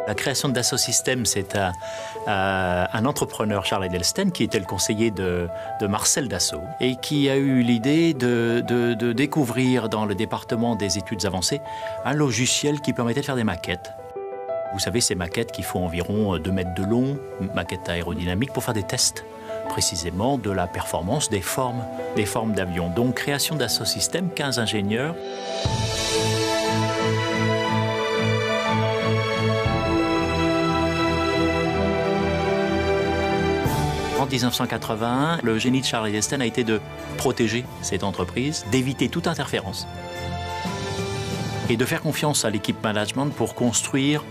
La création de Dassault Systèmes, c'est un entrepreneur, Charles Edelsten, qui était le conseiller de Marcel Dassault et qui a eu l'idée de découvrir dans le département des études avancées un logiciel qui permettait de faire des maquettes. Vous savez, ces maquettes qui font environ 2 mètres de long, maquettes aérodynamiques, pour faire des tests précisément de la performance des formes d'avions. Donc, création Dassault Systèmes, 15 ingénieurs. En 1981, le génie de Charles Edelsten a été de protéger cette entreprise, d'éviter toute interférence et de faire confiance à l'équipe management pour construire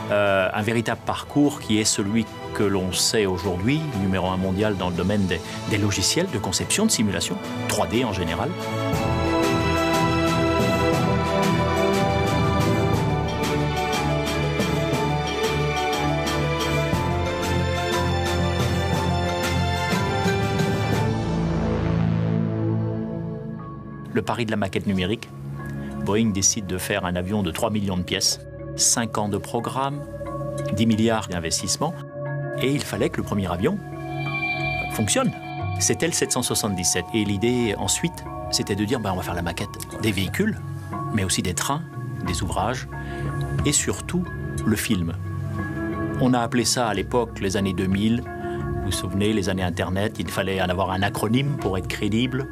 un véritable parcours qui est celui que l'on sait aujourd'hui, numéro 1 mondial dans le domaine des logiciels de conception, de simulation, 3D en général. Le pari de la maquette numérique. Boeing décide de faire un avion de 3 millions de pièces, 5 ans de programme, 10 milliards d'investissement, et il fallait que le premier avion fonctionne. C'était le 777. Et l'idée ensuite, c'était de dire on va faire la maquette des véhicules, mais aussi des trains, des ouvrages, et surtout le film. On a appelé ça à l'époque les années 2000. Vous vous souvenez, les années Internet, il fallait en avoir un acronyme pour être crédible.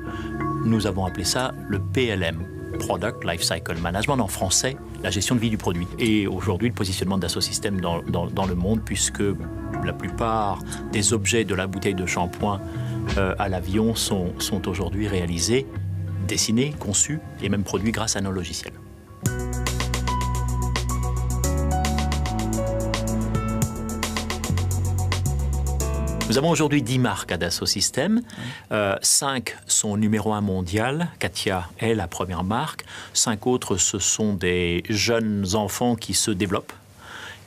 Nous avons appelé ça le PLM, Product Lifecycle Management, en français, la gestion de vie du produit. Et aujourd'hui, le positionnement de Dassault Systèmes dans le monde, puisque la plupart des objets de la bouteille de shampoing à l'avion sont aujourd'hui réalisés, dessinés, conçus et même produits grâce à nos logiciels. Nous avons aujourd'hui 10 marques à Dassault Systèmes. 5 sont numéro 1 mondial. Katia est la première marque. 5 autres, ce sont des jeunes enfants qui se développent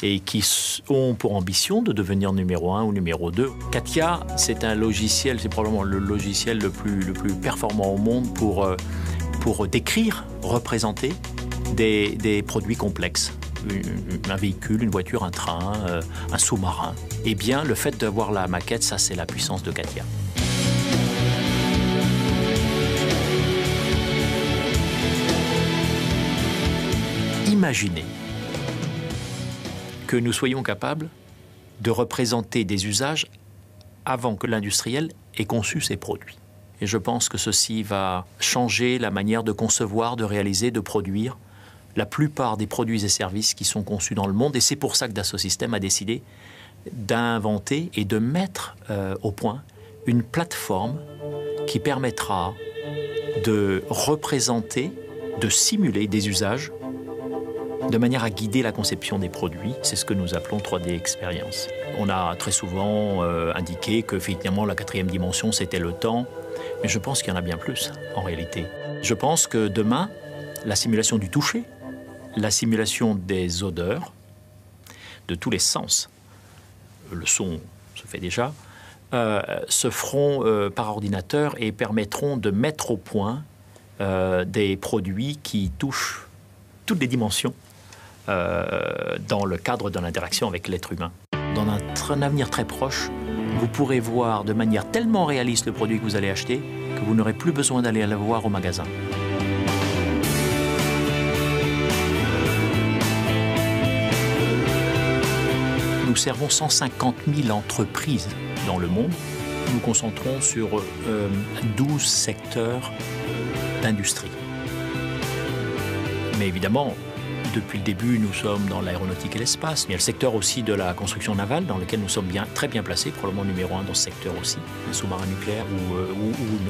et qui ont pour ambition de devenir numéro 1 ou numéro 2. Katia, c'est un logiciel, c'est probablement le logiciel le plus performant au monde pour décrire, représenter des produits complexes. Un véhicule, une voiture, un train, un sous-marin. Eh bien, le fait d'avoir la maquette, ça, c'est la puissance de Katia. Imaginez que nous soyons capables de représenter des usages avant que l'industriel ait conçu ses produits. Et je pense que ceci va changer la manière de concevoir, de réaliser, de produire la plupart des produits et services qui sont conçus dans le monde. Et c'est pour ça que Dassault Systèmes a décidé d'inventer et de mettre au point une plateforme qui permettra de représenter, de simuler des usages de manière à guider la conception des produits. C'est ce que nous appelons 3D Experience. On a très souvent indiqué que finalement la 4e dimension, c'était le temps. Mais je pense qu'il y en a bien plus, en réalité. Je pense que demain, la simulation du toucher, la simulation des odeurs, de tous les sens, le son se fait déjà, se feront par ordinateur et permettront de mettre au point des produits qui touchent toutes les dimensions dans le cadre de l'interaction avec l'être humain. Dans un avenir très proche, vous pourrez voir de manière tellement réaliste le produit que vous allez acheter que vous n'aurez plus besoin d'aller le voir au magasin. Nous servons 150 000 entreprises dans le monde. Nous nous concentrons sur 12 secteurs d'industrie. Mais évidemment, depuis le début, nous sommes dans l'aéronautique et l'espace. Il y a le secteur aussi de la construction navale, dans lequel nous sommes très bien placés, probablement numéro 1 dans ce secteur aussi. Les sous-marins nucléaires ou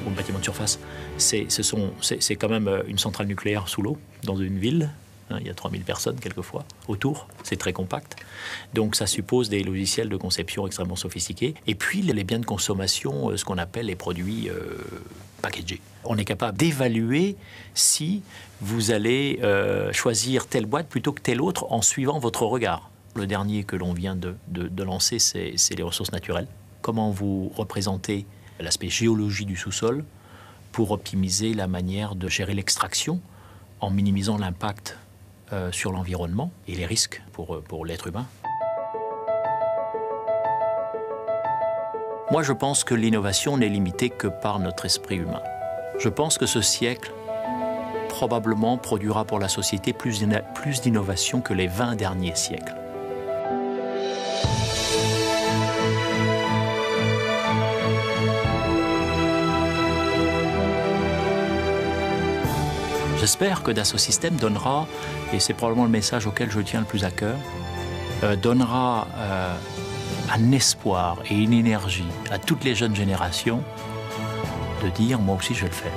le bâtiment de surface, c'est quand même une centrale nucléaire sous l'eau, dans une ville. Il y a 3000 personnes quelquefois autour, c'est très compact. Donc ça suppose des logiciels de conception extrêmement sophistiqués. Et puis les biens de consommation, ce qu'on appelle les produits packagés. On est capable d'évaluer si vous allez choisir telle boîte plutôt que telle autre en suivant votre regard. Le dernier que l'on vient de lancer, c'est les ressources naturelles. Comment vous représentez l'aspect géologie du sous-sol pour optimiser la manière de gérer l'extraction en minimisant l'impact sur l'environnement et les risques pour l'être humain. Moi, je pense que l'innovation n'est limitée que par notre esprit humain. Je pense que ce siècle, probablement, produira pour la société plus d'innovation que les 20 derniers siècles. J'espère que Dassault Systèmes donnera, et c'est probablement le message auquel je tiens le plus à cœur, donnera un espoir et une énergie à toutes les jeunes générations de dire « moi aussi je vais le faire ».